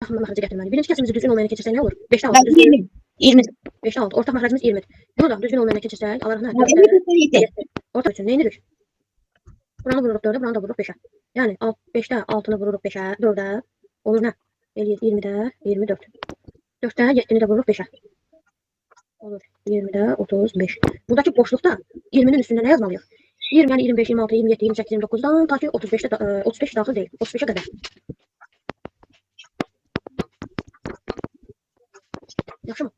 ortaq məxrəcə gətirməliyik. Birinci kəsrimizi düzgün olmayana keçirsək nə olur? 5-də 6 Ben düzgün. 20. 20. 5-də 6. Ortaq məxrəcimiz 20. Bunu da düzgün olmayana keçirsək, alarıq nə? 50 4-də 47. ortaq üçün nə edirik? Buranı vururuq 4-ə, buranı da vururuq 5-ə. Yəni 5-də 6-nı vururuq 5-ə, 4-ə olur nə? 20-də 24. 4-də 7-ni də vururuq 5-ə. Olur 20-də 35. Buradakı boşluqda 20-nin üstündə nə yazmalıyıq? 20, yəni 25, 26, 27, 28, 29-dan ta ki 35 daxil deyil. 35-ə qədər. Yaxşımı?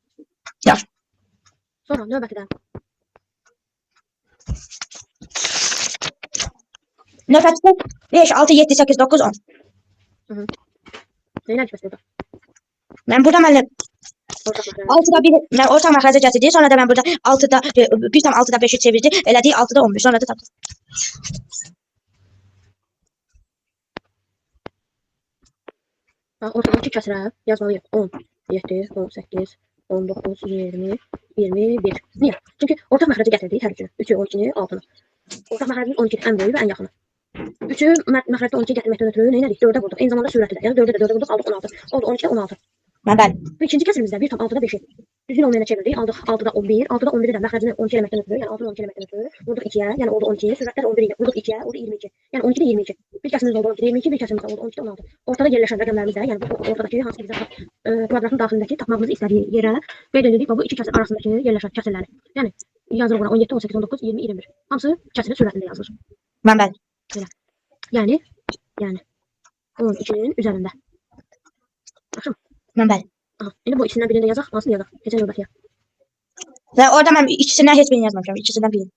Yaxşı. Sonra növbətidə. Nöbətdə 5, 6, 7, 8, 9, 10. Neynər ki bəs burada? Ben burada mənim Ortaq məxrəc. 6'da bir orta məxrəcə gətirdi. Sonra da ben burada 6'da 1/6'da 5'i çevirdi. Elədi 6'da 11. Sonra da tapdım. Ortadakı kəsrə yazmalıyıq. 10, 7, 18, 19, 20, 21. Niyə? Çünki ortaq məxrəcə gətirdik hər üçünü. 3-ü, 12-ni, 6-nı. Ortaq məxrəcimiz 12 ən böyüyü və ən yaxını. 3-ü məxrəcdə 12 gətirməkdən ötürü nə edirik? 4-ə vurduq. Eyni zamanda sürəti də. Yəni 4-ə də 4-ə vurduq, aldıq 16. Oldu 12-də 16. Ben bəli. Bu ikinci kəsrimizdə 1/6-da 5-i düzgün olmayana çevirdik. Aldıq 6-da 11. 6-da 11-i də məxrəcini 12 eləməkdən ötürü, yəni 6-nı 12 eləməkdən ötürü vurduq 2-yə, yəni oldu 12. Sürətdə də 11-i vurduq 2-yə, oldu 22. Yəni 12-də 22. Bir kəsrimiz oldu 12-də 22, bir kəsrimiz oldu 12-də 16. Ortada yerləşən rəqəmlərimiz də, yəni bu ortadakı hansı ki bizə kvadratın daxilindəki tapmağımızı istədiyi yerə qeyd edirik və bu iki kəsr arasındakı yerləşən kəsrləri. Yəni yazırıq bura 17, 18, 19, 20, 21. Hamısı kəsrin sürətində yazılır. Ben bəli. Belə. Yəni 12-nin üzərində. Yaxşı mı? Ben bəli. Aha. İndi bu ikisindən birini də yazaq. Hansını yazaq? Keçən növbətiyə. Ve orada ben ikisinden hiçbirini yazmamışım. İkisinden birini.